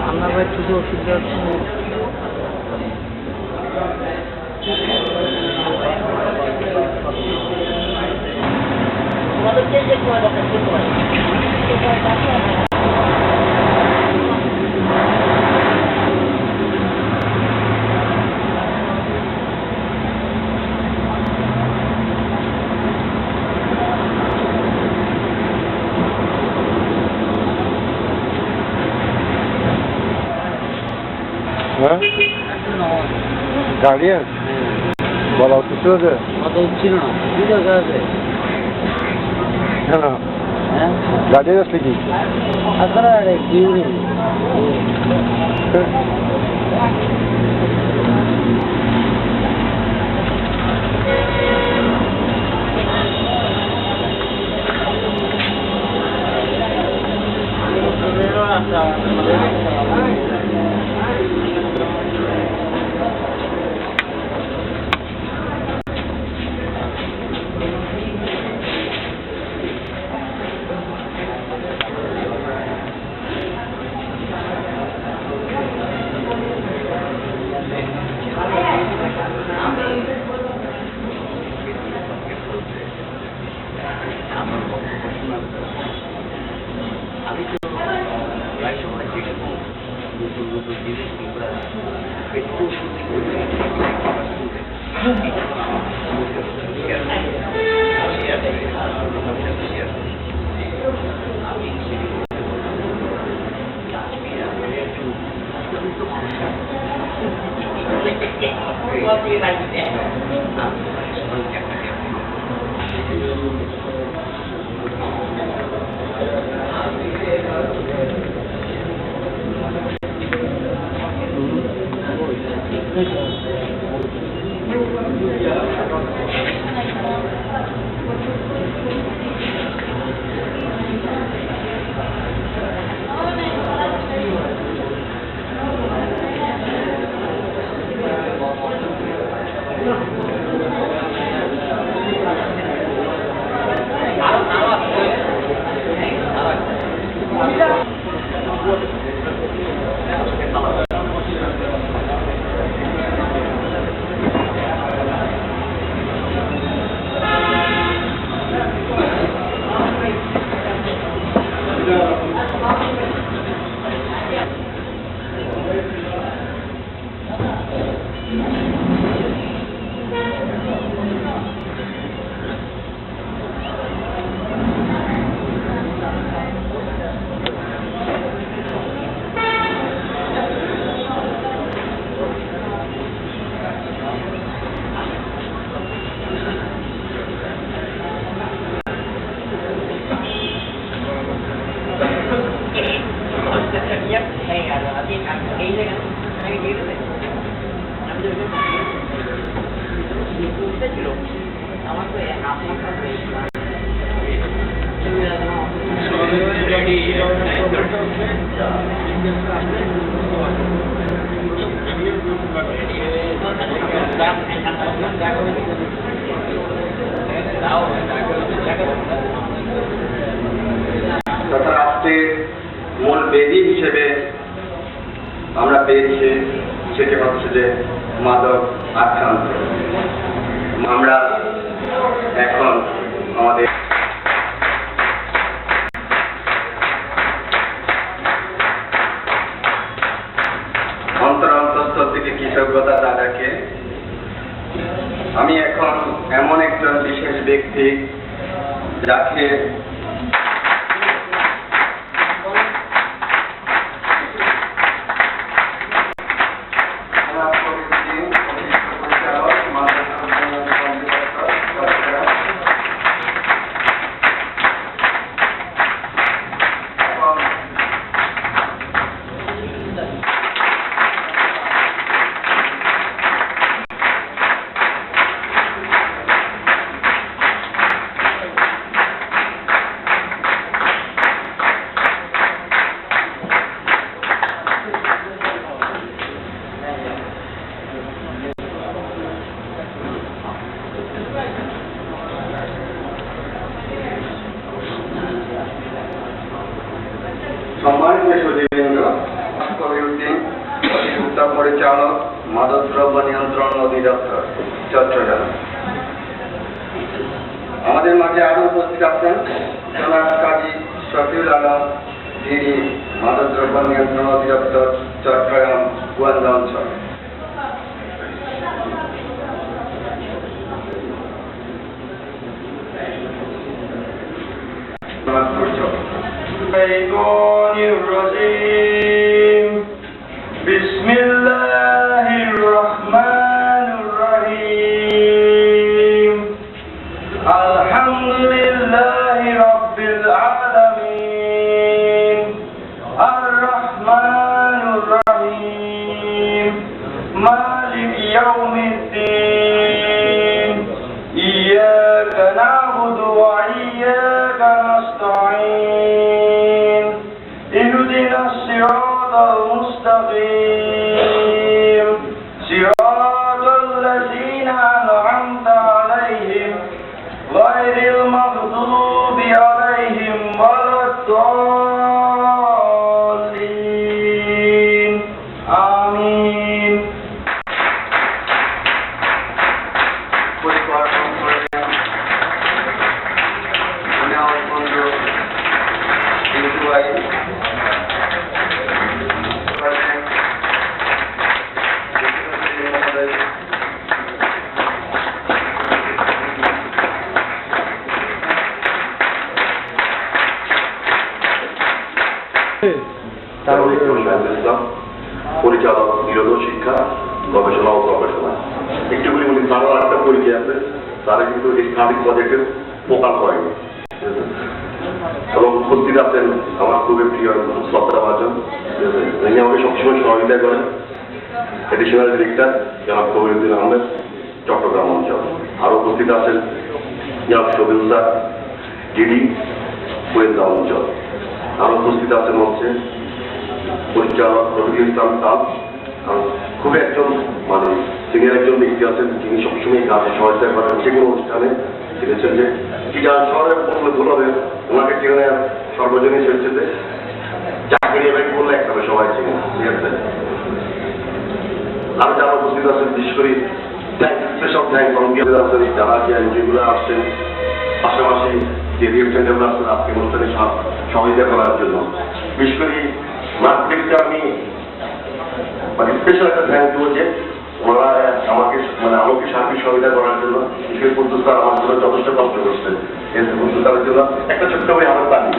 আমরা ভাই শুধু ওষুধ যাচ্ছি গার্ডিয়ান বলা উচিত ছিল যে অত ছিল না কি দরকার আছে হ্যাঁ হ্যাঁ গার্ডিয়ান আসলে কি আপনারা কি তথা রাষ্ট্রের মূল বেদি হিসেবে আমরা পেয়েছি সেটি হচ্ছে যে মাদক আক্রান্ত। আমরা এখন আমাদের অন্তরস্থল থেকে কৃতজ্ঞতা দাদাকে। আমি এখন এমন একজন বিশেষ ব্যক্তি যাকে সম্মানীয় সুধীবৃন্দ, কবিউদ্দিন অতিরিক্ত পরিচালক, মাদকদ্রব্য নিয়ন্ত্রণ অধিদপ্তর, চট্টগ্রাম। আমাদের মাঝে আরো উপস্থিত আছেন জনাব কাজী শফিউল আলম, যিনি মাদকদ্রব্য নিয়ন্ত্রণ অধিদপ্তর, চট্টগ্রাম গোয়েন্দা অঞ্চল। بسم الله الرحمن الرحيم الحمد لله رب العالمين الرحمن الرحيم مالك يوم الدين إياك نعبد وإياك نستعين اهدنا الصراط المستقيم صراط الذين أنعمت عليهم غير المغضوب عليهم ولا الضالين آمين পরিচালক, নিরোধ শিক্ষা, গবেষণা ও গবেষণা। একটুখানি বলি, তারও আরেকটা পরিচয় আছে, তারা কিন্তু এই স্টাডি প্রজেক্টের প্রকার করেনি এবং উপস্থিত আছেন আমার খুবই প্রিয় শ্রদ্ধা ভাজন, যিনি আমাকে সবসময় সহযোগিতা করেন, এডিশনাল ডিরেক্টর জনাব কবিউদ্দিন আহমেদ, চট্টগ্রাম অঞ্চল। আরও উপস্থিত আছেন জনাব শফিউল স্যার, ডিডি, গোয়েন্দা অঞ্চল। আরও উপস্থিত আছেন হচ্ছে পরিচালক রফিকুল ইসলাম সাল, খুবই একজন মানে সিনিয়র একজন ব্যক্তি আছেন, যিনি সবসময় কাজে সহায়তা করেন। যে কোনো অনুষ্ঠানে চিনেছেন যে চিটাগাং শহরের বললে ভুল হবে, ওনাকে চিনে নেওয়ার সর্বজনীন হচ্ছে যে চাকরি এবার বললে একসাথে সবাই চিনে, ঠিক আছে। আর যারা উপস্থিত আছেন, বিশেষ করে স্পেশাল থ্যাংক আছেন যারা যে এনজিওগুলো আসছেন, পাশাপাশি যে রিপ্রেজেন্টেটিভ আসছেন আজকে অনুষ্ঠানে সহযোগিতা করার জন্য। বিশেষ করে মার্কেটকে আমি মানে স্পেশাল একটা থ্যাংক দেবো যে ওনারা আমাকে সার্বিক সহযোগিতা করার জন্য, বিশেষ কুদ্দুস স্যার আমার জন্য যথেষ্ট কষ্ট করছেন। কুদ্দুস স্যারের জন্য একটা ছোট্ট করে হাতে তালি।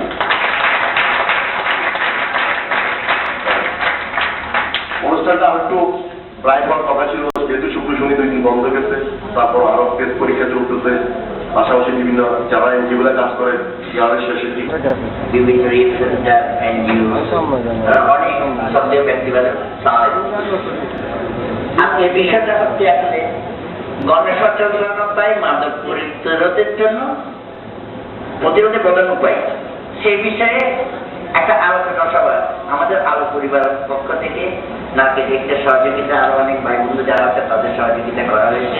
অনুষ্ঠানটা আরেকটু প্রায় হওয়ার কথা ছিল, যেহেতু শুক্র শনি 2 দিন বন্ধ গেছে, তারপর আরো টেস্ট পরীক্ষা চলতেছে, পাশাপাশি বিভিন্ন যারা এনজিওগুলো কাজ করে ইয়ারের শেষের দিকে বিভিন্ন রিপ্রেজেন্টেটিভ এনজিও অনেক সক্রিয় ব্যক্তিরা আজকের বিষয়টা হচ্ছে আসলে গণসচেতনতায় মাদক প্রতিরোধের জন্য প্রতিরোধের প্রধান উপায়, সেই বিষয়ে একটা আলোচনা সভা আমাদের আলো পরিবারের পক্ষ থেকে নার্কেটিক্সের সহযোগিতা, আরো অনেক ভাই বন্ধু যারা আছে তাদের সহযোগিতা করা হয়েছে।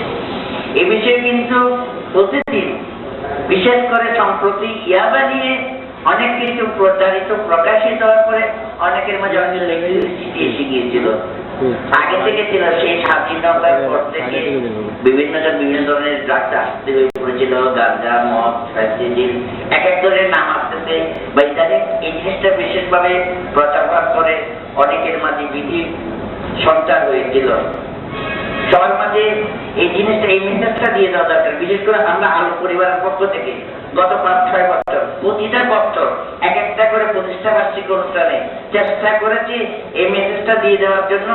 এ বিষয়ে কিন্তু প্রতিদিন, বিশেষ করে সম্প্রতি ইয়াবা নিয়ে অনেক কিছু প্রচারিত প্রকাশিত হওয়ার পরে অনেকের মাঝে অনেক এসে গিয়েছিল। আগে থেকে ছিল সেই স্বাধীনতার পর থেকে বিভিন্ন ধরনের ড্রাগস আসতে হয়ে পড়েছিল, গাঁজা, মদ, ফ্যান্সিডিল, এক এক ধরনের নাম আসতেছে বা ইত্যাদি। এই জিনিসটা বিশেষভাবে প্রচার করে অনেকের মাঝে বিধি সঞ্চার হয়েছিল। সবার মাঝে এই জিনিসটা, এই মেসেজটা দিয়ে দেওয়া দরকার। বিশেষ করে আমরা আলো পরিবারের পক্ষ থেকে গত 5-6 বছর প্রতিটা বছর এক একটা করে প্রতিষ্ঠা বার্ষিক অনুষ্ঠানে চেষ্টা করেছি এই মেসেজটা দিয়ে দেওয়ার জন্য,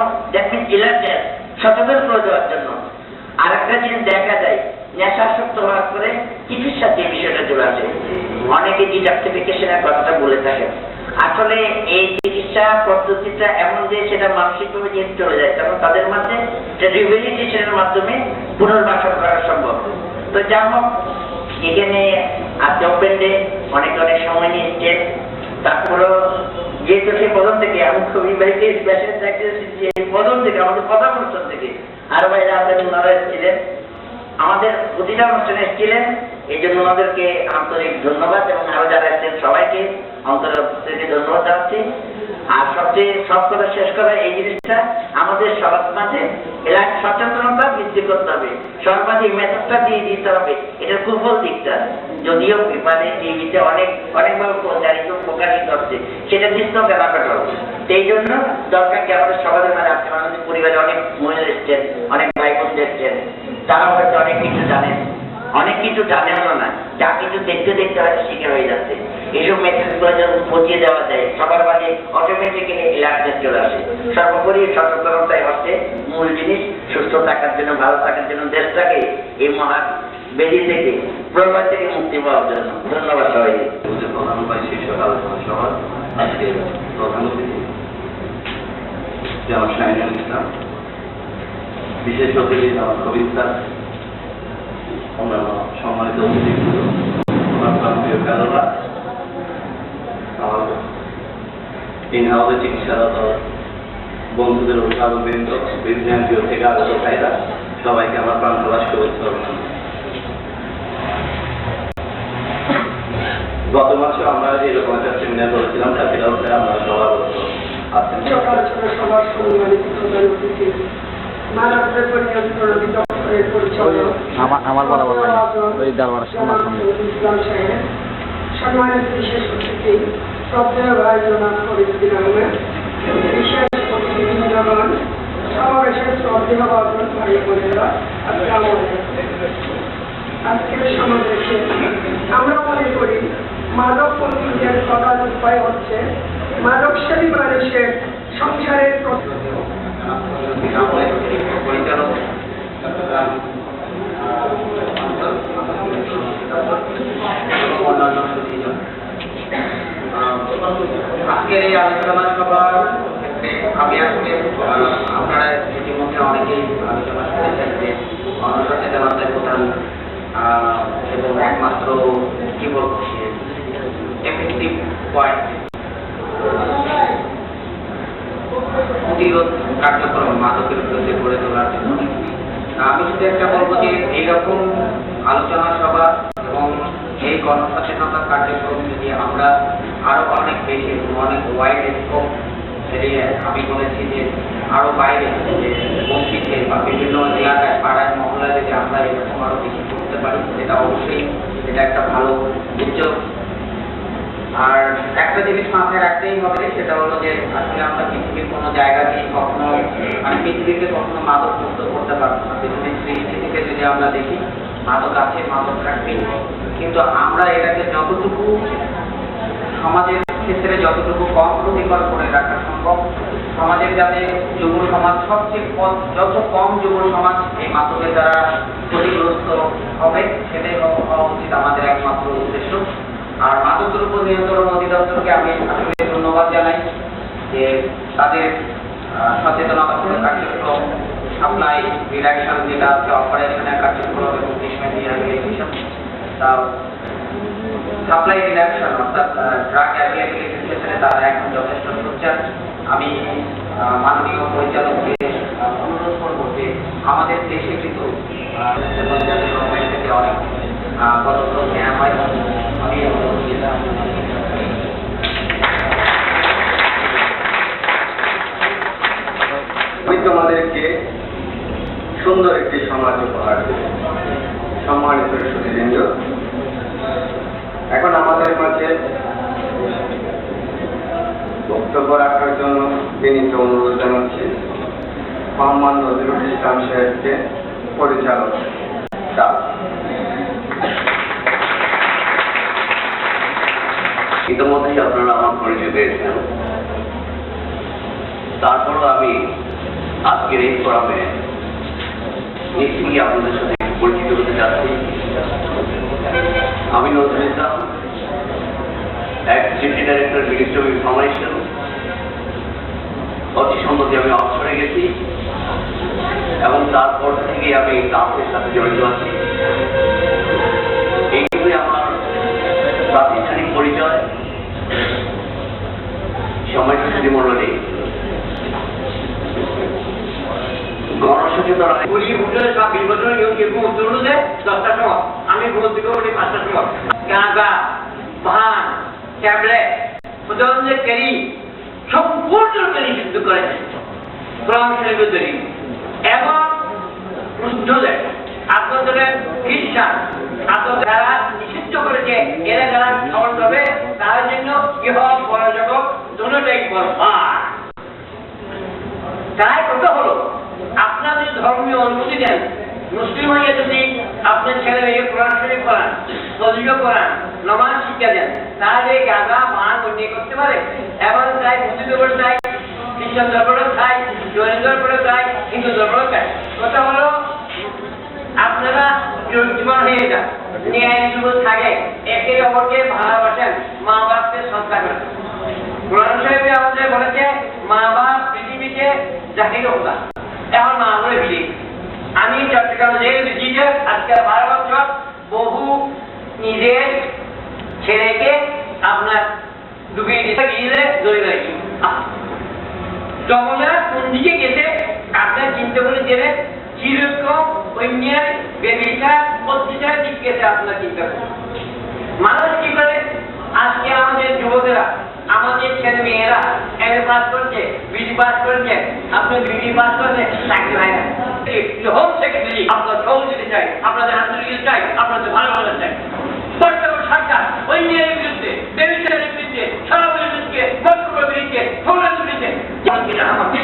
সচেতন করে দেওয়ার জন্য। আর একটা জিনিস দেখা যায়, নেশাসক্ত হওয়ার পরে চিকিৎসাতে এই বিষয়টা চলে আসে। অনেকে ডিটক্সিফিকেশনের কথাটা বলে থাকে। আসলে এই চিকিৎসা পদ্ধতিটা এমন যে সেটা মানসিকভাবে যেতে চলে যায়, তখন তাদের মধ্যে রিহেবিলিটেশনের মাধ্যমে পুনর্বাসন করা সম্ভব। তো যা হোক, এখানে আজকে ওপেন ডে অনেক সময় নিচ্ছে। তারপরেও যেহেতু সে প্রথম থেকে আমি খুবই ভাইকে স্পেশাল চাকরি প্রথম থেকে আমাদের প্রথম অনুষ্ঠান থেকে আরো ভাইরা আপনাদের ওনারা এসেছিলেন, আমাদের প্রতিটা অনুষ্ঠানে এসেছিলেন। এই জন্য ওনাদেরকে আন্তরিক ধন্যবাদ এবং আরো যারা এসেছেন সবাইকে অন্তর থেকে ধন্যবাদ জানাচ্ছি। আর সবচেয়ে সব কথা শেষ করা এই জিনিসটা আমাদের সবার মাঝে এলাকা সচেতনতা বৃদ্ধি করতে হবে, সর্বাধি মেথডটা দিয়ে দিতে হবে। এটার কুফল দিকটা যদিও পেপারে টিভিতে অনেকভাবে প্রচারিত প্রকাশিত হচ্ছে, সেটা নিশ্চয় কেনাকাটা হবে। সেই জন্য দরকার কি আমাদের সমাজের মানে আজকে আমাদের পরিবারে অনেক মহিলা এসছেন, অনেক ভাই বোন এসছেন, তারা হয়তো অনেক কিছু জানেন, অনেক কিছু জানেনও না, যা কিছু দেখতে দেখতে হয়তো শিখে হয়ে যাচ্ছে। এইসব মেসেজগুলো যখন পৌঁছে দেওয়া যায় সবার মাঝে অটোমেটিক্যালি এলার্টনেস চলে আসে। সর্বোপরি সচেতনতাই হচ্ছে মূল জিনিস, সুস্থ থাকার জন্য, ভালো থাকার জন্য, দেশটাকে এই মহা বেদি থেকে প্রলয় থেকে মুক্তি পাওয়ার জন্য। ধন্যবাদ সবাইকে। প্রধান উপায় শীর্ষক আলোচনা সভা আজকে প্রধান অতিথি জনাব শাহিনুল ইসলাম, বিশেষ অতিথি জনাব কবির স্যার, অন্যান্য সম্মানিত অতিথিগুলো, আমার প্রান্তীয় ফেলোরা, আমার ইনহাউসে চিকিৎসারত বন্ধুদের অভিভাবকবৃন্দ, বিজ্ঞানীয় থেকে আগত ভাইরা, সবাইকে আমার প্রাণতলা শুভেচ্ছা অভিনন্দন। গত মাসে আমরা এরকম একটা সেমিনার করেছিলাম, সেটা হচ্ছে আমরা সভাপতি আছেন। সবার সম্মানিত প্রধান অতিথি, মানব নিয়ন্ত্রণ অধিদপ্তরের পরিচালক আমার বরাবর ওই দরবার ইসলাম সাহেব, সম্মানিত বিশেষ অতিথি শ্রদ্ধেয় ভাই জনাব ফরিদুদ্দিন আহমেদ, বিশেষ অতিথিবৃন্দগণ, সমাবেশের শ্রদ্ধেয় বাদন ভাই বোনেরা, আসসালামু আলাইকুম। আজকের সমাবেশে আমরা মনে করি মাদক পন্থীদের প্রধান উপায় হচ্ছে মাদকসেবী মানুষের সংসারের পরিচালক অন্যান্য সুধীজন, আজকের এই আলোচনা সভা আমি আসলে আপনারা ইতিমধ্যে অনেকেই আলোচনা করেছেন যে অনসচেতনতার প্রধান এবং একমাত্র কি বলবো এফেক্টিভ পয়েন্ট প্রতিরোধ কার্যক্রম মাদকের বিরুদ্ধে গড়ে তোলার জন্য। আমি শুধু একটা বলবো যে এইরকম আলোচনা সভা এবং এই গণসচেতনতা কার্যক্রম যদি আমরা আরো অনেক বেশি অনেক ওয়াইড স্কোপ এরিয়া, আমি বলেছি যে আরো বাইরে যে বস্তিতে বা বিভিন্ন এলাকায় পাড়ায় মহল্লায় যদি আমরা এরকম আরো বেশি করতে পারি, সেটা অবশ্যই এটা একটা ভালো উদ্যোগ। আর একটা জিনিস মাথায় রাখতেই হবে, সেটা হলো যে আসলে আমরা পৃথিবীর কোনো জায়গাতেই কখনো পৃথিবীকে কখনো মাদক মুক্ত করতে পারবো না। পৃথিবীর সৃষ্টি থেকে যদি আমরা দেখি মাদক আছে, মাদক থাকবে, কিন্তু আমরা এটাকে যতটুকু সমাজের ক্ষেত্রে যতটুকু কম ক্ষতিকর করে রাখা সম্ভব, সমাজের যাতে যুব সমাজ সবচেয়ে যত কম যুব সমাজ এই মাদকের দ্বারা ক্ষতিগ্রস্ত হবে, সেটাই হওয়া উচিত আমাদের একমাত্র উদ্দেশ্য। আর মাদক দ্রব্য নিয়ন্ত্রণ অধিদপ্তরকে আমি আসলে ধন্যবাদ জানাই যে তাদের সচেতনতা কার্যক্রম, সাপ্লাই ডিরেকশন যেটা আছে, অপারেশনের কার্যক্রম এবং ট্রিটমেন্ট রিহ্যাবিলিটেশন, সাপ্লাই ডিরেকশন অর্থাৎ ড্রাগ অ্যাভেলেবিলিটির ক্ষেত্রে তারা এখন যথেষ্ট সোচ্চার। আমি মাননীয় পরিচালককে অনুরোধ করবো যে আমাদের দেশে কিন্তু গভর্নমেন্ট থেকে অনেক পদক্ষেপ নেওয়া হয়। আমি আমাদেরকে সুন্দর একটি সমাজ উপহার দেবে। সম্মানিত সুধীবৃন্দ, এখন আমাদের মাঝে বক্তব্য রাখার জন্য বিনীত অনুরোধ জানাচ্ছি মোহাম্মদ নজরুল ইসলাম সাহেবকে, পরিচালক। ইতিমধ্যেই আপনারা আমার পরিচয় পেয়েছেন, তারপরও আমি আজকের এই ফোরামে নিশ্চয়ই আপনাদের সাথে পরিচিত হতে চাচ্ছি। আমি Nazrul Islam, deputy director ministry of information. অতি সম্প্রতি আমি অক্সফোর্ডে গেছি এবং তারপর থেকে আমি ক্লাসের সাথে জড়িত আছি। এইগুলোই আমার প্রাতিষ্ঠানিক পরিচয়। সম্মানিত সুধীমণ্ডলী, গণসচেতনতা আমি ভোট দিব 5টার সময়। গাঁজা, ভাঙ, ট্যাবলেট, কেরি সম্পূর্ণরূপে নিষিদ্ধ করেছে কোরআন শরীফের দলিল। এবং বুদ্ধদের আপনাদের খ্রিস্টান আপনাদের যারা নিষিদ্ধ করেছে এরা যারা শ্রবণ করবে তার জন্য ইহ পরজগৎ দুটোটাই বরবাদ। তাই কথা হলো আপনার যদি ধর্মীয় অনুমতি দেন, মুসলিম হয়ে যদি আপনার ছেলে মেয়ে কোরআন শরীফ করান, তদবির করান, নামাজ শিক্ষা দেন, তাহলে গাঁজা মান অন্য করতে পারে। এবং তাই মুসলিম দরবারে চাই, খ্রিস্টান দরবারে চাই, জৈন দরবারে চাই, হিন্দু দরবারে চাই। কথা হলো আপনারা জীবন হয়ে যান, ন্যায় যুবক থাকে, একে অপরকে ভালোবাসেন, মা বাপকে শ্রদ্ধা করেন। কোরআন শরীফে আমাদের বলেছে মা বাপ পৃথিবীতে জাহির হোক। এখন মা বলে বিলি আমি চট্টগ্রাম জেল দিতে আজকে 12 বছর বহু নিজের ছেলেকে আপনার ডুবিয়ে দিতে গিয়ে জড়িয়ে রাখি। যমুনা কোন দিকে গেছে আপনার চিন্তা করে জেনে কিরকম অন্যের বেবিচার অত্যাচার দিক গেছে আপনার চিন্তা করে। মানুষ কি করে আজকে আমাদের যুবকেরা আমাদের ছেলে মেয়েরা এমএ পাস করছে, বিডি পাস করছে, আপনার বিডি পাস করছে, চাকরি হয় না। হোম সেক্রেটারি আপনার সহযোগিতা চাই, আপনাদের আন্তরিকতা চাই, আপনাদের ভালোবাসা চাই। বর্তমান সরকার অন্যের বিরুদ্ধে, বেবিচারের বিরুদ্ধে, সরাবের বিরুদ্ধে, বক্তব্যের বিরুদ্ধে, সৌরাজের বিরুদ্ধে আমাকে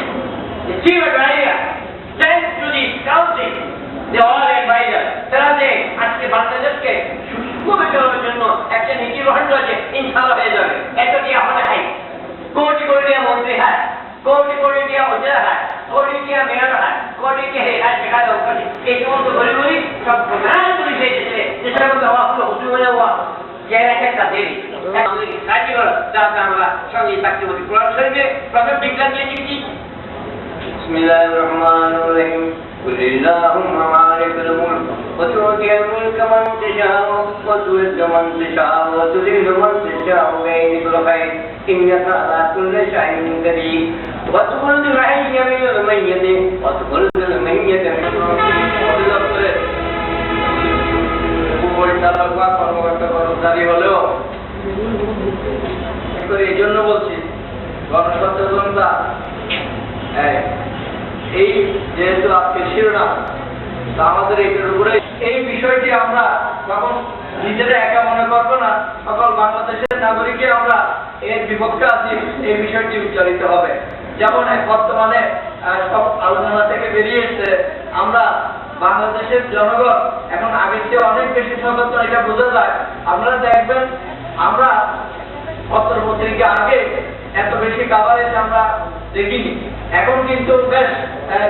আজকে বাংলাদেশকে সুস্থভাবে চলানোর জন্য একটা নীতি গ্রহণ করেছে, ইনশাআল্লাহ হয়ে যাবে। এটা দিয়ে আমাদের হয় কোটি কোটি টাকা মন্ত্রী হয়, কোটি কোটি টাকা উপজেলা হয়, কোটি টাকা মেয়র হয়, কোটি টাকা শেখা দরকার। এই সমস্ত গরিবই সব প্রধান করে দিয়েছে দেশের মধ্যে হওয়া হলো হুজুর হয়ে হওয়া যে একটা দেরি আমাদেরকে সাহায্য করো, যাতে আমরা সঙ্গে থাকতে পারি। কোরআন শরীফে প্রথম বিজ্ঞান দিয়ে দিচ্ছি বিসমিল্লাহির রহমানির রহিম قل اللهم مالك الملك وتؤتي الملك من تشاء وتعز من تشاء وتذل من تشاء بيدك الخير إنك على كل شيء قدير وتخرج الحي من الميت وتخرج الميت من পরিচালক বা কর্মকর্তা কর্মচারী হলেও এই জন্য বলছি গণসচেতনতা এই যেহেতু আজকে শিরোনাম তা আমাদের এইটার উপরে এই বিষয়টি আমরা যখন নিজেরা একা মনে করবো না, সকল বাংলাদেশের নাগরিককে আমরা এর বিপক্ষে আছি এই বিষয়টি উচ্চারিত হবে। যেমন বর্তমানে সব আলোচনা থেকে বেরিয়ে এসছে আমরা বাংলাদেশের জনগণ এখন আগের চেয়ে অনেক বেশি সচেতন, এটা বোঝা যায়। আপনারা দেখবেন আমরা পত্র-পত্রিকা আগে এত বেশি কাভারেজ আমরা দেখিনি। এখন কিন্তু বেশ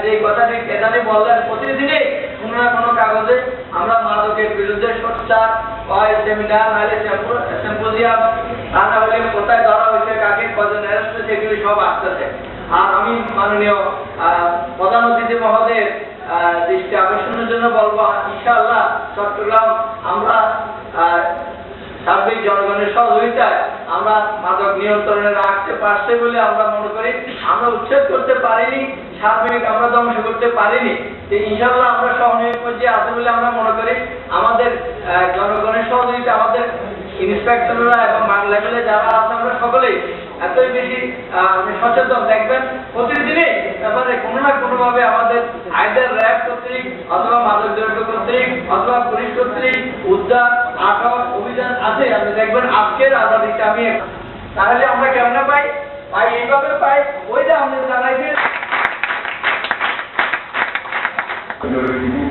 যে কথাটি এখানে বললেন প্রতিদিনই কোনো না কোনো কাগজে আমরা মাদকের বিরুদ্ধে সোচ্চার হয়, সেমিনার নাহলে সিম্পোজিয়াম, তা না হলে কোথায় ধরা হয়েছে, কাকে কজন অ্যারেস্ট হয়েছে, এগুলি সব আসতেছে। আর আমি মাননীয় প্রধান অতিথি মহোদয়ের দৃষ্টি আকর্ষণের জন্য বলবো ইনশাআল্লাহ চট্টগ্রাম আমরা সার্বিক জনগণের সহযোগিতায় আমরা মাদক নিয়ন্ত্রণে রাখতে পারছি বলে আমরা মনে করি। আমরা উচ্ছেদ করতে পারিনি, সার্বিক আমরা ধ্বংস করতে পারিনি, ইনশাআল্লাহ আমরা সহনীয় পর্যায়ে আছে বলে আমরা মনে করি। আমাদের জনগণের সহযোগিতা, আমাদের ইন্সপেক্টররা এবং বাংলা লেভেলে যারা আছে আমরা সকলেই এতই বেশি সচেতন। দেখবেন প্রতিদিনই ব্যাপারে কোনো না কোনোভাবে আমাদের আইদার র্যাব কর্তৃক অথবা মাদক দ্রব্য কর্তৃক অথবা পুলিশ কর্তৃক উদ্ধার আটক অভিযান আছে। আপনি দেখবেন আজকের আজাদিটা আমি তাহলে আমরা কেমন পাই এইভাবে পাই, ওইটা আমাদের জানাইছে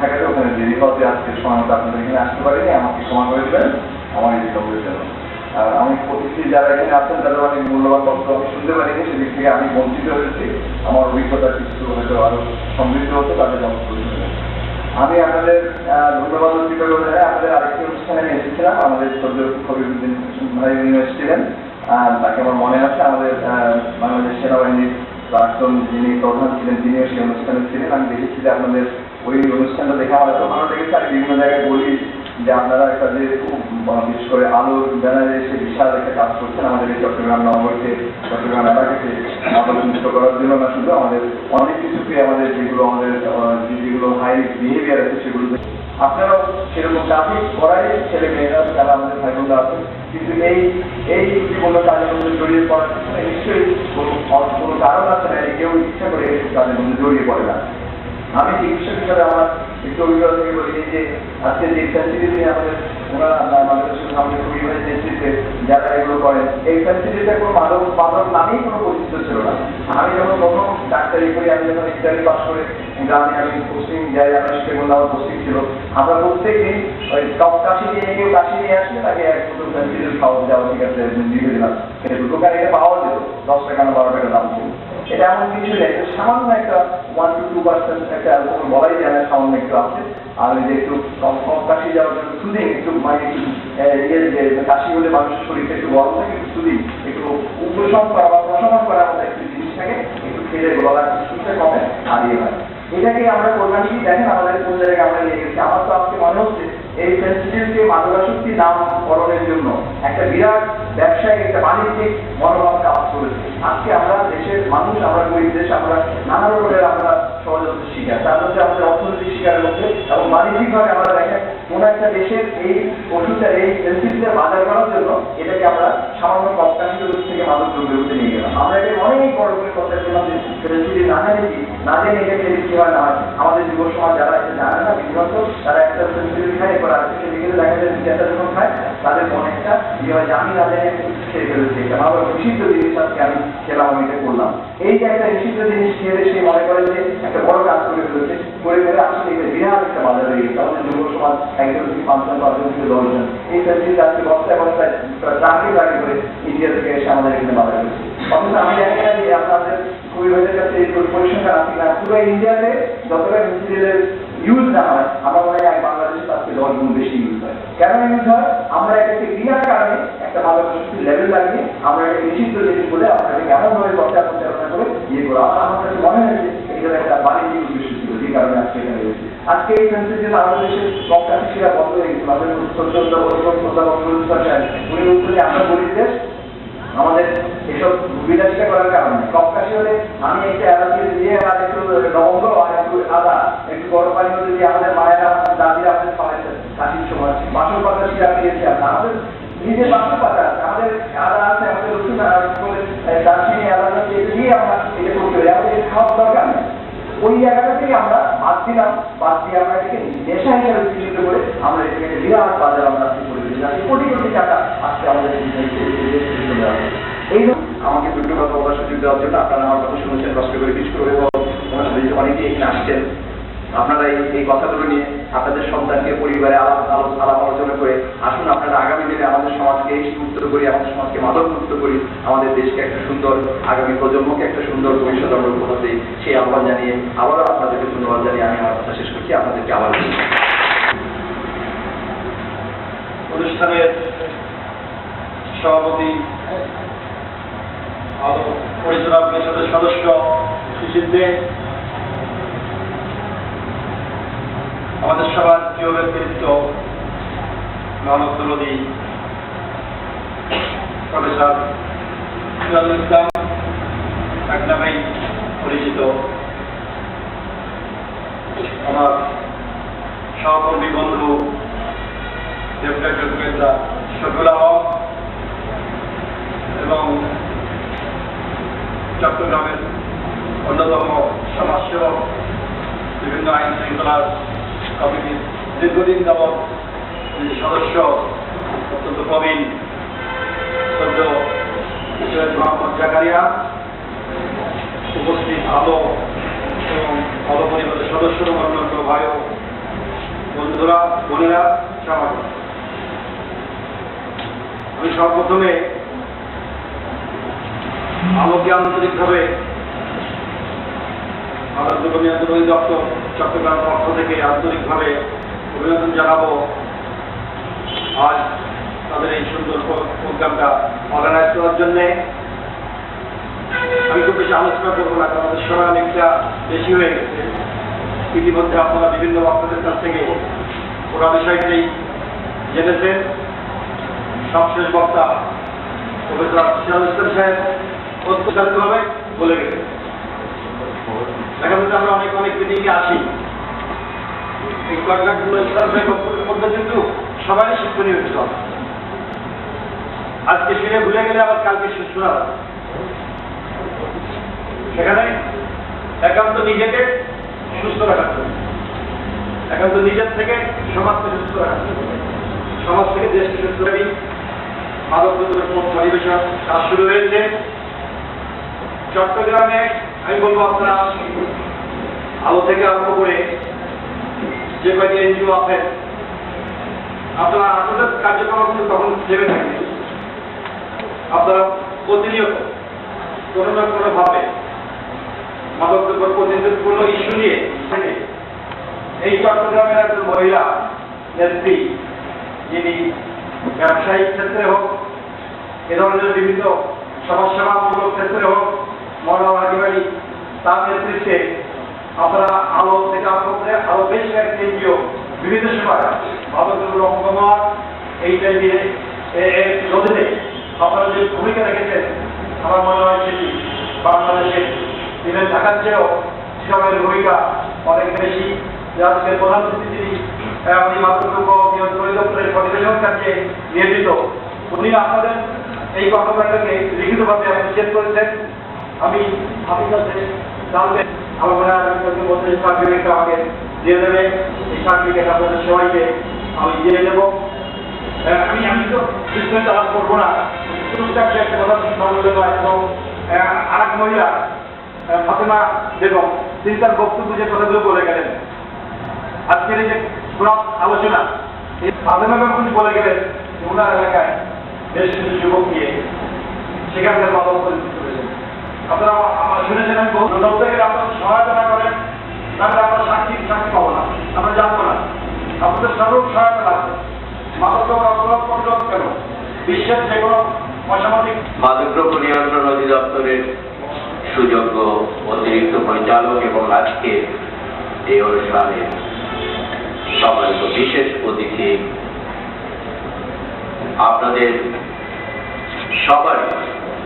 থাকে ওখানে দেরি হতে আজকে সময় মতো আপনাদের এখানে আসতে পারিনি, আমাকে সময় করে দেবেন আমার এই খবরের জন্য। আর আমি প্রতিটি যারা এখানে আছেন তাদের অনেক মূল্যবান তথ্য আমি শুনতে পারিনি, সেদিক থেকে আমি বঞ্চিত হয়েছি। আমার অভিজ্ঞতা কিছু হয়তো আরো সমৃদ্ধ হতো, তাদের জন্য আমি আপনাদের ধন্যবাদ অর্পিত করে আমাদের আরেকটি অনুষ্ঠানে আমি এসেছিলাম। আমাদের সৈয়দ খবিরউদ্দিন ভাই উনি এসেছিলেন, তাকে আমার মনে আছে। আমাদের বাংলাদেশ সেনাবাহিনীর প্রাক্তন যিনি প্রধান ছিলেন তিনিও সেই অনুষ্ঠানে ছিলেন। আমি দেখেছি যে আপনাদের ওই অনুষ্ঠানটা দেখে আমার এত ভালো লেগেছে। আমি বিভিন্ন জায়গায় বলি যে আপনারা একটা যে খুব বিশেষ করে আলোর ব্যানারে এসে বিশাল একটা কাজ করছেন আমাদের এই চট্টগ্রাম নগরকে, চট্টগ্রাম এলাকাকে আলোচিত করার জন্য না, শুধু আমাদের অনেক কিছুকে আমাদের যেগুলো হাই বিহেভিয়ার আছে সেগুলো আপনারাও সেরকম কাজই করাই ছেলে মেয়েরা যারা আমাদের ভাই বোনরা আছে। কিন্তু এই জীবনের কাজের মধ্যে জড়িয়ে পড়ার নিশ্চয়ই ইচ্ছা করে তাদের মধ্যে জড়িয়ে পড়ে না। আমি চিকিৎসক হিসাবে আমার একটু অভিজ্ঞতা থেকে বলি যে আজকে যে ফ্যাসিলিটি আমাদের ওনারা আমাদের সামনে পরিবারের নেতৃত্বে যারা এগুলো করেন, এই ফ্যাসিলিটিটা কোনো মাদক নামেই কোনো পরিচিত ছিল না। আমি যখন প্রথম ডাক্তারি করি, আমি যখন ইন্টারভিউ পাস করে গ্রামে আমি পোস্টিং যাই, আমরা সেটা বললাম আমার পোস্টিং ছিল, আমরা প্রত্যেকদিন ওই কাশি নিয়ে কেউ কাশি নিয়ে আসলে তাকে এক বোতল ফ্যাসিলিটি খাওয়া দেওয়া, ঠিক আছে দিয়ে দিলাম। কিন্তু দোকানে এটা পাওয়া যেত 10 টাকা না 12 টাকা দাম ছিল। এটা এমন কিছু নেই, সামান্য একটা 1 to 2% একটা অ্যালকোহল বলাই যায় না, সামান্য একটু আছে। আর ওই যে একটু কম কাশি যাওয়ার জন্য সুদিং একটু মানে একটু কাশি হলে মানুষের শরীরটা একটু গরম থাকে, একটু সুদিং একটু উপশম করা বা প্রশমন করার মতো একটু জিনিস থাকে, একটু খেলে গলার সুস্থ কমে হারিয়ে হয়। এটাকে আমরা কোরবানি দেখেন আমাদের কোন জায়গায় আমরা নিয়ে গেছি। আমার তো আজকে মনে হচ্ছে এই ফেস্টিভ্যালকে মাদকাসক্তি নামকরণের জন্য একটা বিরাট ব্যবসায়িক একটা বাণিজ্যিক মনোভাব কাজ করেছে। আজকে আমরা দেশের মানুষ, আমরা গরিব দেশ, আমরা নানা রকমের আমরা ষড়যন্ত্রের শিকার, তার মধ্যে আমাদের অর্থনৈতিক শিকারের মধ্যে এবং বাণিজ্যিকভাবে আমরা দেখেন কোন একটা দেশের এই ওষুধটা এই ফেস্টিভ্যাল বাজার করার জন্য এটাকে আমরা সামান্য কপকাশি থেকে মাদক দ্রব্যের মধ্যে নিয়ে গেলাম। আমরা এটা অনেক বড় করে কথা বললাম যে ফেস্টিভ্যাল না জানি এটাকে কি হয় না হয়। আমাদের যুব সমাজ যারা এটা জানে না, বিশেষত তারা একটা ফেস্টিভ্যাল খায় করা আছে, সেদিকে দেখা যায় বিচারটা যখন খায় তাদের মনে একটা ইয়ে হয় যে আমি না জানি খেয়ে ফেলেছি, এটা আমার নিষিদ্ধ জিনিস আজকে আমি খেলাম, আমি এটা করলাম। এই যে একটা নিষিদ্ধ জিনিস খেয়ে সে মনে করে যে একটা বড় কাজ করে ফেলেছে, করে ফেলে আসলে এটা বিরাট একটা বাজার হয়ে গেছে। আমাদের যুব সমাজ 1 থেকে 5 জন 5 জন থেকে 10 জন এই ফেস্টিভ্যাল আজকে বস্তায় বস্তায় ট্রাকে করে ইন্ডিয়া থেকে এসে আমাদের এখানে বাজার হয়েছে। অথচ আমি জানি না যে আপনাদের পরিবারের কাছে এই পরিসংখ্যান আছে না, পুরো ইন্ডিয়াতে যতটা ফেস্টিভ্যালের ইউজ না হয় আমার মনে হয় বাংলাদেশে তার থেকে 10 গুণ বেশি ইউজ হয়। কেন ইউজ হয়? আমরা এটাকে বিনার কারণে একটা মাদকাসক্তির লেভেল লাগিয়ে আমরা এটা নিষিদ্ধ জিনিস বলে আপনাদেরকে এমনভাবে প্রচারণা করে ইয়ে করো। আমার কাছে মনে হয় যে এটা একটা বাণিজ্যিক উদ্দেশ্য ছিল, যে কারণে আজকে এটা হয়েছে। আজকে এই ফেস্টিভ্যাল আমাদের দেশের কপকাশি সেরা বন্ধ হয়ে গেছিল। আমাদের উনি বলছেন যে আমরা গরিব দেশ, আমাদের এসব বিলাসিতা করার কারণে কপকাশি হলে আমি একটা এলাচি দিয়ে আর একটু লবঙ্গ আর একটু আদা একটু গরম পানি মধ্যে দিয়ে আমাদের মায়েরা দাদিরা আমাদের খাওয়াইছেন কাশির সময় বাসন পাতা সিরাপ দিয়েছি। আমাদের নিজের বাসন পাতা আছে, আমাদের আদা আছে, আমাদের রসুন দারচিনি আদা দিয়ে আমরা এটা করতে পারি, আমাদের খাওয়ার দরকার নেই। ওই জায়গাটা থেকে আমরা বাদ দিলাম, বাদ দিয়ে আমরা এটাকে নেশা হিসাবে চিহ্নিত করে আমরা এটাকে বিরাট বাজার আমরা করে দিলাম। কোটি কোটি টাকা আজকে আমাদের এই আমাকে দুটো কথা বলার সুযোগ দেওয়ার জন্য আপনারা আমার কথা শুনেছেন, কষ্ট করে কিছু করে ওনার সাথে অনেকে এখানে আসছেন। আপনারা এই কথাগুলো নিয়ে আপনাদের সন্তানকে পরিবারে আলাপ আলোচনা করে আসুন, আপনারা আগামী দিনে আমাদের সমাজকে মুক্ত করি, আমাদের সমাজকে মাদক মুক্ত করি, আমাদের দেশকে একটা সুন্দর আগামী প্রজন্মকে একটা সুন্দর ভবিষ্যৎ আমরা উপহার দিই। সেই আহ্বান জানিয়ে আবারও আপনাদেরকে ধন্যবাদ জানিয়ে আমি আমার কথা শেষ করছি। আপনাদেরকে আবার অনুষ্ঠানের সভাপতি পরিচালনা পরিষদের সদস্য সুশীল দে, আমাদের সবার প্রিয় ব্যক্তিত্ব মোহাম্মদ দরদি, প্রফেসর সিরাজুল ইসলাম এক নামেই পরিচিত, আমার সহকর্মী বন্ধু ডেপুটি শফিউল আলম এবং চট্টগ্রামের অন্যতম সমাজসেবক, বিভিন্ন আইন শৃঙ্খলার কমিটির দীর্ঘদিন যাবৎ সদস্য, অত্যন্ত প্রবীণ সদ্য সৈয়দ মোহাম্মদ জাকারিয়া, উপস্থিত আলো এবং আলো পরিবারের সদস্য অন্যান্য ভাই ও বন্ধুরা, বোনেরা, সমাজ। আমি সর্বপ্রথমে আলোকে আন্তরিকভাবে আমাদের দুর্নীতি দপ্তর চট্টগ্রাম পক্ষ থেকে আন্তরিকভাবে অভিনন্দন জানাবো। আজ তাদের এই সুন্দর প্রোগ্রামটা অর্গানাইজ করার জন্যে আমি খুব বেশি আলোচনা করবো না, কারণ আমাদের সময় অনেকটা বেশি হয়ে গেছে। ইতিমধ্যে আপনারা বিভিন্ন বক্তাদের কাছ থেকে পুরো বিষয়টি জেনেছেন। সবশেষ বক্তা প্রফেসর সিরাজুল ইসলাম সাহেব অত্যন্তভাবে বলে গেছে। দেখা যাচ্ছে আমরা অনেক মিটিংয়ে আসি, এই কয়েকগুলো ইসলাম সাহেব বক্তব্যের মধ্যে কিন্তু সবারই শিক্ষণীয় হতে হবে। আজকে শুনে ভুলে গেলে আবার কালকে শোনা, সেখানে একান্ত নিজেকে সুস্থ রাখার জন্য, একান্ত নিজের থেকে সমাজকে সুস্থ রাখার জন্য, সমাজ থেকে দেশকে সুস্থ রাখি মাদক দ্রব্যের পরিবেশন কাজ শুরু হয়েছে চট্টগ্রামে। আমি বলবো আপনারা আলো থেকে আরম্ভ করে যে কয়েকটি এনজিও আছেন, আপনারা আপনাদের কার্যক্রম কিন্তু তখন থেমে থাকেন। আপনারা প্রতিনিয়ত কোনো না কোনো ভাবে মাদক দ্রব্য প্রতিনিধিত্বপূর্ণ ইস্যু নিয়ে থাকে। এই চট্টগ্রামের একজন মহিলা নেত্রী, যিনি ব্যবসায়িক ক্ষেত্রে হোক, এ ধরনের বিভিন্ন সমাজসেবামূলক ক্ষেত্রে হোক, মনোভাগী তার নেতৃত্বে আপনারা আলো থেকে আরম্ভ করে আরো বেশ কয়েকটি এনজিও বিভিন্ন সময় মাদক দ্রব্য অপকমার এই টাইমে নদীতে আপনারা যে ভূমিকা রেখেছেন, আমার মনে হয় সেটি বাংলাদেশের ইভেন ঢাকার চেয়েও সেসবের ভূমিকা অনেক বেশি। আজকের প্রধানমন্ত্রী যিনি উনি মাদক দ্রব্য নিয়ন্ত্রণ দপ্তরের পরিবেশন কার্যে নিয়োজিত, উনি আপনাদের এই কর্মকাণ্ডকে লিখিতভাবে অ্যাপ্রিসিয়েট করেছেন। আমি কাছে জানবেন, আমার মনে হয় মধ্যে সার্টিফিকেট আমাকে দিয়ে দেবে। এই সার্টিফিকেট আপনাদের সবাইকে আমি দিয়ে দেবো। আমি তো বিস্তারিত আলাপ করবো না, একটা কথা নয়। এবং আর এক মহিলা ফাতেমা বেগম, তিনি তার বক্তব্য যে কথাগুলো বলে গেলেন, আজকের এই যে পুরো আলোচনা, এই ফাতেমা বেগম তিনি বলে গেলেন যে ওনার এলাকায় বেশ কিছু যুবক নিয়ে সেখানকার মাদক পরিস্থিতি করেছেন। আপনারা আমার শুনেছেন, আমি বহু দপ্তরে আপনারা সহায়তা না করেন তাহলে আমরা সাক্ষী পাবো না, আমরা জানবো না। আপনাদের সর্ব সহায়তা লাগবে। মাদক অপরাধ প্রতিরোধ কেন বিশ্বের যে কোনো অসামাজিক মাদকদ্রব্য নিয়ন্ত্রণ অধিদপ্তরের সুযোগ্য অতিরিক্ত পরিচালক এবং আজকে এই অনুষ্ঠানে সম্মানিত বিশেষ অতিথি, আপনাদের সবারই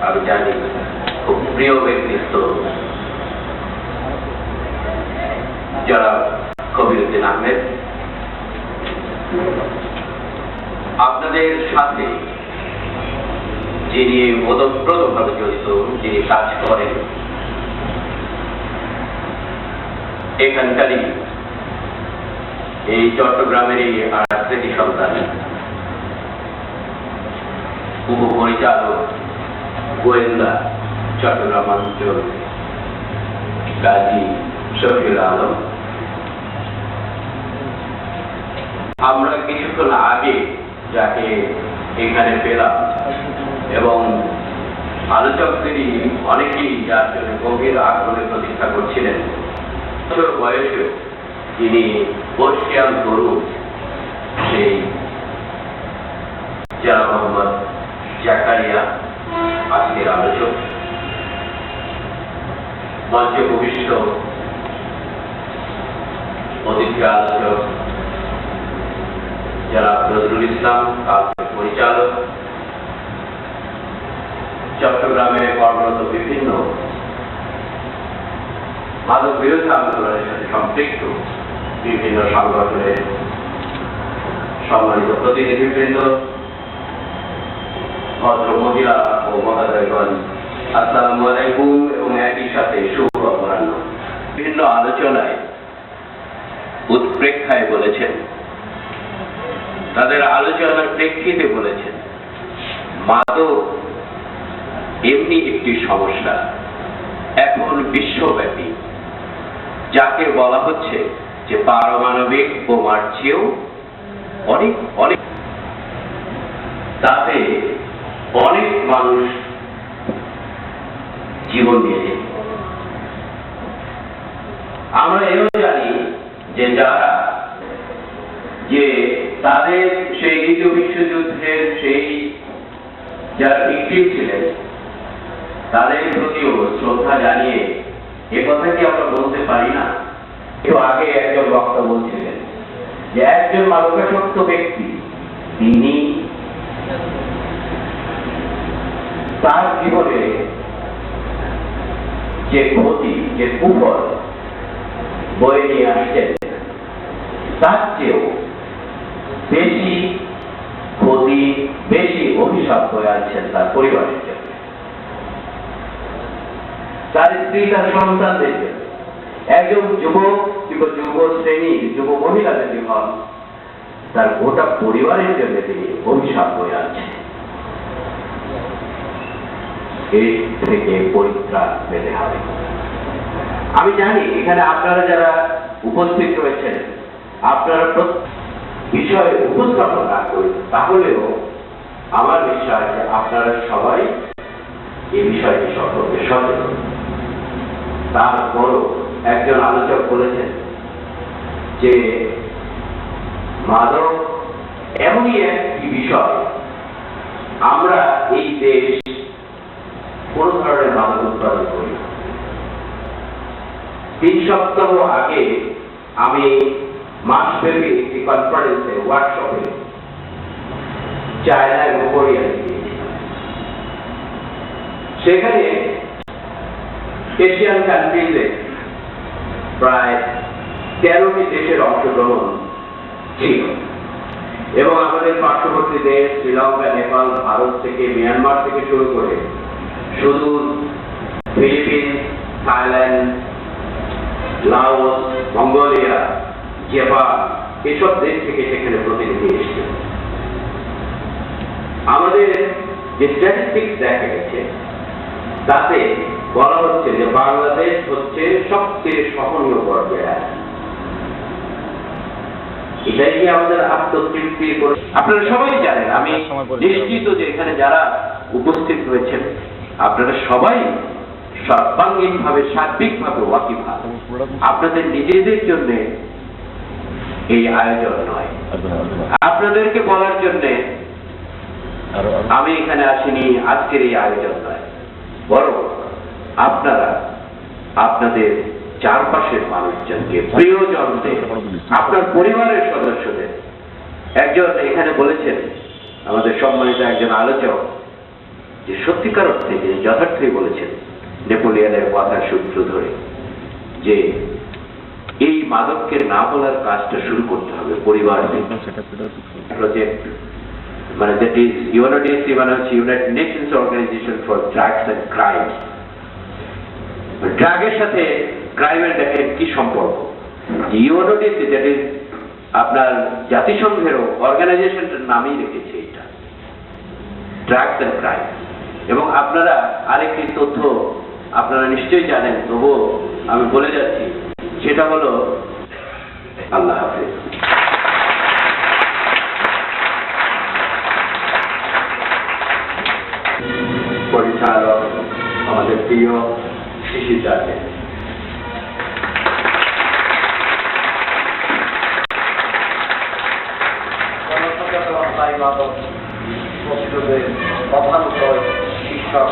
আমি জানি খুব প্রিয় ব্যক্তিত্ব যারা কবিরউদ্দিন আহমেদ, আপনাদের সাথে যিনি ওতপ্রোতভাবে জড়িত, যিনি কাজ করেন, এখানকারই এই চট্টগ্রামেরই আর কৃতি সন্তান উপপরিচালক গোয়েন্দা চট্টগ্রাম অঞ্চল গাজী শফিউল আলম। আমরা কিছুক্ষণ আগে যাকে এখানে পেলাম এবং আলোচকদেরই অনেকেই যার জন্য গভীর আগ্রহে প্রতীক্ষা করছিলেন, বছর বয়সেও যিনি বর্ষিয়ান তরুণ, সেই যারা মোহাম্মদ জাকারিয়া আজকের আলোচক, মঞ্চে ভবিষ্য অতিথি আলোচক যারা নজরুল ইসলাম কালকের পরিচালক, চট্টগ্রামে কর্মরত বিভিন্ন মাদক বিরোধী আন্দোলনের সাথে সম্পৃক্ত বিভিন্ন সংগঠনের সম্মানিত প্রতিনিধিবৃন্দ, ভদ্র মহিলা ও মহোদয়গণ, আসসালামু আলাইকুম এবং একই সাথে শুভ অপরাহ্ন। বিভিন্ন আলোচনায় উৎপ্রেক্ষায় বলেছেন, তাদের আলোচনার প্রেক্ষিতে বলেছেন, মাদক এমনি একটি সমস্যা এখন বিশ্বব্যাপী, যাকে বলা হচ্ছে যে পারমাণবিক বোমার চেয়েও অনেক অনেক, তাতে অনেক মানুষ জীবন দিয়েছে। আমরা এও জানি যে যারা যে তাদের সেই দ্বিতীয় বিশ্বযুদ্ধের সেই যারা ভিকটিম ছিলেন, তাদের প্রতিও শ্রদ্ধা জানিয়ে এ কথা কি আমরা বলতে পারি না? একটু আগে একজন বক্তা বলছিলেন যে একজন মাদকাসক্ত ব্যক্তি, তিনি তার জীবনে যে ক্ষতি, যে কুফল বয়ে নিয়ে আসছেন, তার চেয়েও বেশি ক্ষতি, বেশি অভিশাপ হয়ে আছেন তার পরিবারের জন্য, তার স্ত্রী, তার সন্তানদের জন্য। একজন যুবক কিংবা যুব শ্রেণীর যুব মহিলা যদি হন, তার গোটা পরিবারের জন্য তিনি অভিশাপ হয়ে আছেন। এর থেকে পরিত্রাণ পেতে হবে। আমি জানি এখানে আপনারা যারা উপস্থিত রয়েছেন, আপনারা বিষয়ে উপস্থাপন না করি, তাহলেও আমার বিশ্বাস যে আপনারা সবাই এই বিষয়টি সম্পর্কে সচেতন। তারপরও একজন আলোচক বলেছেন যে মাদক এমনই একটি বিষয়, আমরা এই দেশ কোন ধরনের মাদক উৎপাদন করি। 3 সপ্তাহ আগে আমি মাসব্যাপী একটি কনফারেন্সে ওয়ার্কশপে চায়না এবং কোরিয়া গিয়েছিলাম। সেখানে এশিয়ান কান্ট্রিজে প্রায় 13টি দেশের অংশগ্রহণ ছিল এবং আমাদের পার্শ্ববর্তী দেশ শ্রীলঙ্কা, নেপাল, ভারত থেকে, মিয়ানমার থেকে শুরু করে সুদূর Philippines, Thailand, Laos, Mongolia, Japan, এসব দেশ থেকে সেখানে প্রতিনিধি এসেছে। আমাদের যে স্ট্যাটিস্টিক্স দেখা গেছে তাতে বলা হচ্ছে যে বাংলাদেশ হচ্ছে সবচেয়ে সহনীয় পর্যায়ে। এটাই কি আমাদের আত্মতৃপ্তির? আপনারা সবাই জানেন, আমি নিশ্চিত যে এখানে যারা উপস্থিত রয়েছেন আপনারা সবাই সর্বাঙ্গীন ভাবে, সার্বিক ভাবে ওয়াকিবহাল। আপনাদের নিজেদের জন্য এই আয়োজন নয়, আপনাদেরকে বলার জন্য আমি এখানে আসিনি, আজকের এই আয়োজন নয়, বরং আপনারা আপনাদের চারপাশের মানুষজনকে, প্রিয়জনদের, আপনার পরিবারের সদস্যদের, একজন এখানে বলেছেন আমাদের সম্মানিত একজন আলোচক যে সত্যিকার অর্থে যে যথার্থই বলেছেন নেপোলিয়নের কথার সূত্র ধরে যে এই মাদককে না বলার কাজটা শুরু করতে হবে পরিবার প্রজেক্ট, মানে দ্যাট ইজ ইউএনওডিসি, মানে হচ্ছে United Nations organisation for drugs and crime. ড্রাগের সাথে ক্রাইমের দেখেন কি সম্পর্ক। ইউএনওডিসি দ্যাট ইজ আপনার জাতিসংঘের অর্গানাইজেশনটার নামই রেখেছে এটা, ড্রাগস এন্ড ক্রাইম। এবং আপনারা আরেকটি তথ্য আপনারা নিশ্চয়ই জানেন, তবুও আমি বলে যাচ্ছি, সেটা হলো আল্লাহ হাফেজ। পরিচালক আমাদের প্রিয় শিশির দাকে শিক্ষক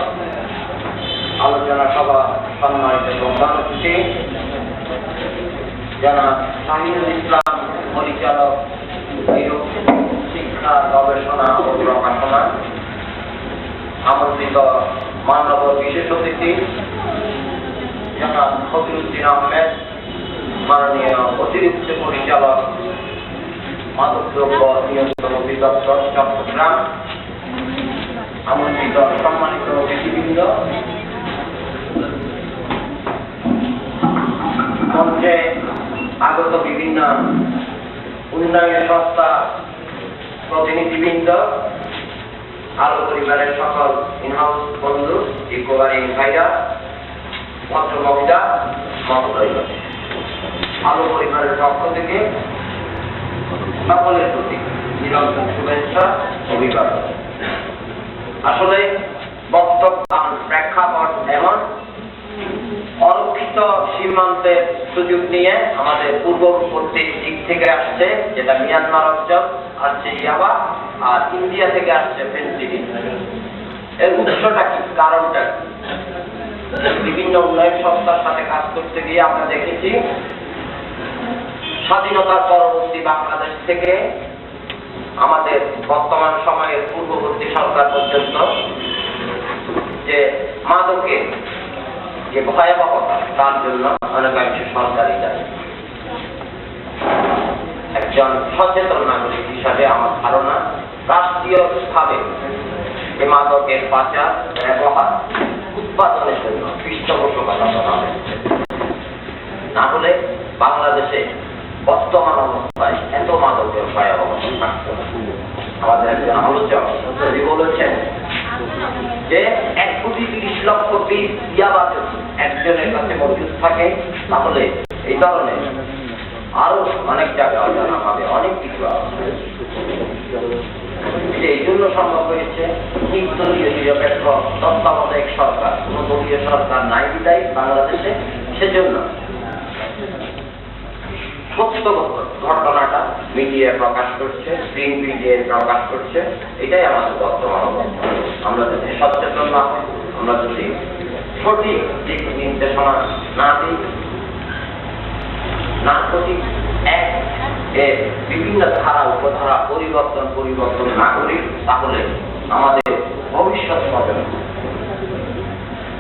আলোচনা সভা সম্মানিত প্রধান অতিথি জনাব শাহিনুল ইসলাম, পরিচালক শিক্ষা, গবেষণা ও প্রকাশনা, আমন্ত্রিত মাননীয় বিশেষ অতিথি জনাব ফজলুদ্দিন আহমেদ, মাননীয় অতিরিক্ত পরিচালক মাদকদ্রব্য নিয়ন্ত্রণ অধিদপ্তর চট্টগ্রাম, আমন্ত্রিত সম্মানিত অতিথিবৃন্দ, মঞ্চে আগত বিভিন্ন উন্নয়ন সংস্থা প্রতিনিধিবৃন্দ, আলো পরিবারের সকল ইনহাউস বন্ধু, ইকোবারিং ভাইরা, ভদ্র মহিলা, মহোদয়, আলো পরিবারের পক্ষ থেকে সকলের প্রতি নিরন্তর শুভেচ্ছা, অভিবাদন। আসলে বক্তব্য প্রেক্ষাপট এমন, অরক্ষিত সীমান্তের সুযোগ নিয়ে আমাদের পূর্ববর্তী দিক থেকে আসছে, যেটা মিয়ানমার অঞ্চল, আসছে ইয়াবা, আর ইন্ডিয়া থেকে আসছে ফেন্সিডিল। এর উৎসটা কি, কারণটা কি? বিভিন্ন উন্নয়ন সংস্থার সাথে কাজ করতে গিয়ে আমরা দেখেছি স্বাধীনতার পরবর্তী বাংলাদেশ থেকে আমাদের বর্তমান সময়ের পূর্ববর্তী সরকার পর্যন্ত যে মাদকের যে ভয়াবহতা, তার জন্য অনেকাংশ সরকারই দায়ী। একজন সচেতন নাগরিক হিসাবে আমার ধারণা, রাষ্ট্রীয় ভাবে এই মাদকের পাচার, ব্যবহার, উৎপাদনের জন্য পৃষ্ঠপোষকতা করা হয়েছে। না হলে বাংলাদেশে বর্তমান অবস্থায় এত মাদকের ভয়াবহ থাকতো না। আমাদের একজন আলোচক তিনি বলেছেন যে 1,30,00,000 পিস ইয়াবা যদি একজনের কাছে মজুদ থাকে তাহলে এই ধরনের আরো অনেক জায়গা অজানা ভাবে অনেক কিছু আছে। এই জন্য সম্ভব হয়েছে নির্দলীয় নিরপেক্ষ তত্ত্বাবধায়ক সরকার, কোন দলীয় সরকার নাই বিদায় বাংলাদেশে। সেজন্য সত্য ঘটনাটা মিডিয়া প্রকাশ করছে, প্রিন্ট মিডিয়া প্রকাশ করছে। এটাই আমাদের বর্তমান অবস্থা। আমরা যদি সচেতন না হই, আমরা যদি সঠিক দিক নির্দেশনা না দিই, নার্কোটিক এর বিভিন্ন ধারা উপধারা পরিবর্তন না করি, তাহলে আমাদের ভবিষ্যৎ প্রজন্ম,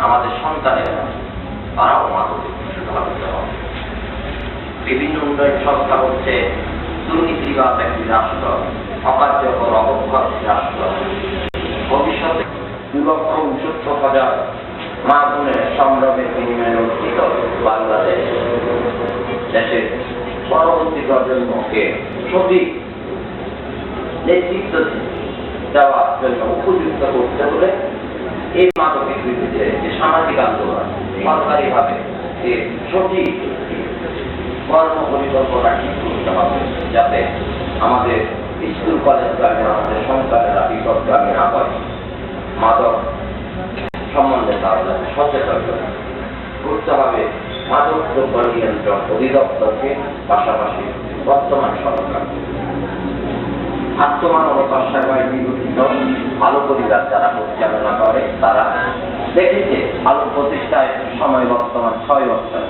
আমাদের সন্তানেরা তারাও মাদকে প্রভাবিত হবে। বিভিন্ন উন্নয়ন সংস্থা হচ্ছে দুর্নীতিবাদ একটি রাষ্ট্র, অকার্যকর অবক্ষয় রাষ্ট্র। ভবিষ্যতে 2,69,000 মা বোনের সংগ্রামের বিনিময়ে অর্জিত বাংলাদেশ দেশের পরবর্তী প্রজন্মকে সঠিক নেতৃত্ব দেওয়ার জন্য উপযুক্ত করতে হলে এই মাদকের বিরুদ্ধে যে সামাজিক আন্দোলন সরকারিভাবে যে সঠিক কর্ম পরিকল্পনা ঠিক করতে হবে, যাতে আমাদের স্কুল কলেজগামী আমাদের সন্তানেরা বিপদগামী না হয়। মাদক সম্বন্ধে তারা যাতে সচেতন করতে হবে। মাদক দ্রব্য নিয়ন্ত্রণ অধিদপ্তরকে, পাশাপাশি বর্তমান সরকার আত্মমানবতার সেবায় নিয়োজিত ভালো পরিবার যারা পরিচালনা করে, তারা দেখেছে ভালো প্রতিষ্ঠায় সময় বর্তমান 6 বছর।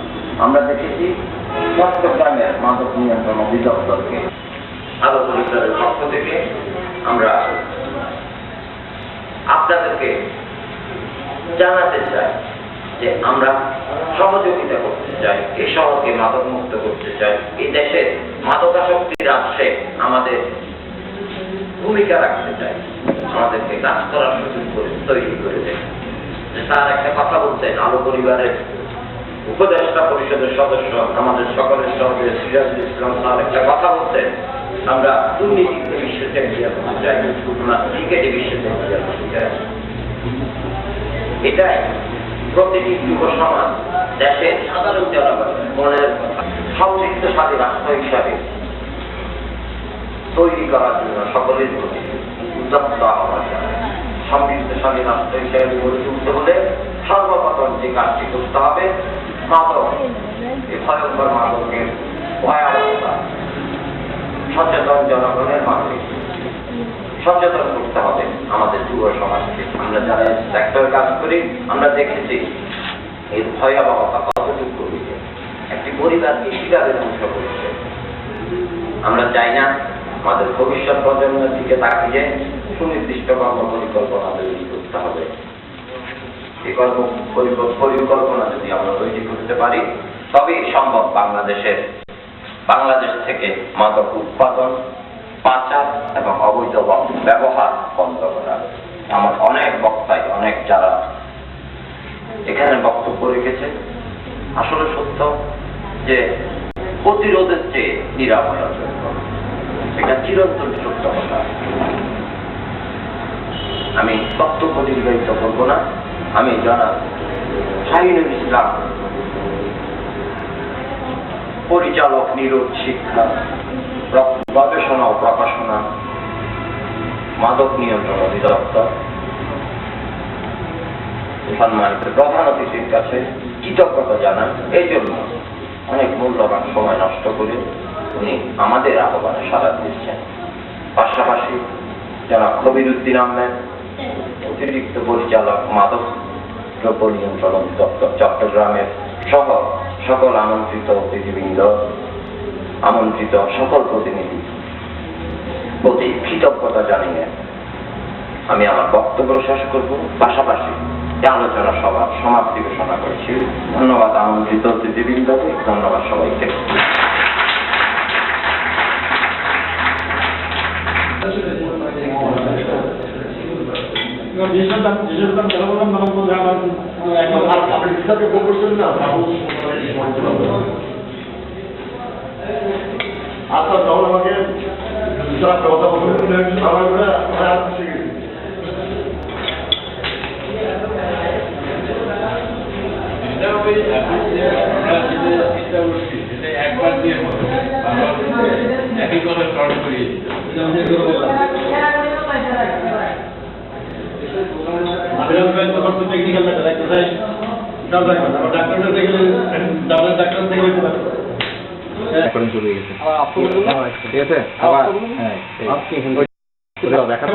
আমরা দেখেছি চট্টগ্রামের মাদক নিয়ন্ত্রণ অধিদপ্তরকে ভালো পরিবারের পক্ষ থেকে আমরা আপনাদেরকে জানাতে চাই যে আমরা সহযোগিতা করতে চাই, এই শহরকে মাদক মুক্ত করতে চাই। এই দেশের মাদকাসক্তির রাষ্ট্রে আমাদের ভূমিকা রাখতে চাই। আমাদেরকে কাজ করার সুযোগ করে তৈরি করে দেয়। তার একটা কথা বলতেন, আলো পরিবারের উপদেষ্টা পরিষদের সদস্য আমাদের সকলের সঙ্গে সিরাজুল ইসলাম স্যার একটা কথা বলতেন, আমরা দুর্নীতিতে বিশ্ব চ্যাম্পিয়ন হতে চাই, আমরা ক্রিকেটে বিশ্ব চ্যাম্পিয়ন হতে চাই। এটাই প্রতিটি যুব সমাজ, দেশের সাধারণ জনগণ মনের সমৃদ্ধশালী রাষ্ট্র হিসাবে তৈরি করার জন্য সকলের প্রতি উদ্যক্ত আহ্বান জানাই। সমৃদ্ধশালী রাষ্ট্র হিসাবে গড়ে তুলতে হলে সর্বপ্রথম যে কাজটি করতে হবে, মাদক, এই ভয়ঙ্কর মাদকের ভয়াবহতা সচেতন জনগণের মাঝে সচেতন করতে হবে আমাদের যুব সমাজকে। আমরা যারা সেক্টরে কাজ করি, আমরা দেখেছি এর ভয়াবহতা কতটুকু হয়েছে, একটি পরিবারকে কিভাবে ধ্বংস করেছে। আমরা চাই না আমাদের ভবিষ্যৎ প্রজন্মের দিকে তাকিয়ে সুনির্দিষ্ট কর্ম পরিকল্পনা তৈরি করতে হবে। এই কর্ম পরিকল্পনা যদি আমরা তৈরি করতে পারি, তবেই সম্ভব বাংলাদেশ থেকে মাদক উৎপাদন, পাচার এবং অবৈধ ব্যবহার বন্ধ করা। আমার অনেক বক্তায়, অনেক যারা এখানে বক্তব্য রেখেছে, আসলে সত্য যে প্রতিরোধের চেয়ে নিরাময় অর্জন করা, এটা চিরন্তন সত্য কথা। আমি বক্তব্য দীর্ঘায়িত করবো না। আমি জনাব শাহিনুল ইসলাম, পরিচালক নিরোধ শিক্ষা, গবেষণা ও প্রকাশনা, মাদক নিয়ন্ত্রণ অধিদপ্তর, সম্মানিত প্রধান অতিথির কাছে কৃতজ্ঞতা জানান। এই জন্য অনেক মূল্যবান সময় নষ্ট করে উনি আমাদের আহ্বানে সাড়া দিচ্ছেন। পাশাপাশি জনাব কবিরউদ্দিন আহমেদ, অতিরিক্ত পরিচালক মাদক দ্রব্য নিয়ন্ত্রণ অধিদপ্তর চট্টগ্রামের সহ সকল আমন্ত্রিত অতিথিবৃন্দ, আমন্ত্রিত সকল প্রতিনিধি প্রতি কৃতজ্ঞতা জানিয়ে আমি আমার বক্তব্য শেষ করব। পাশাপাশি আলোচনা সভার সমাপ্তি ঘোষণা করছি। ধন্যবাদ আমন্ত্রিত অতিথিবৃন্দকে, ধন্যবাদ সবাইকে। আপনি আচ্ছা তখন আমাকে একটা কথা বলবেন আমার করে আর খুশি গেছি একবার দিয়ে একই কথা শর্ট করিয়ে টেকনিক্যাল ডাক্তার থেকে ডাক্তার থেকে এখন চলে গেছে ঠিক আছে আবার হ্যাঁ দেখা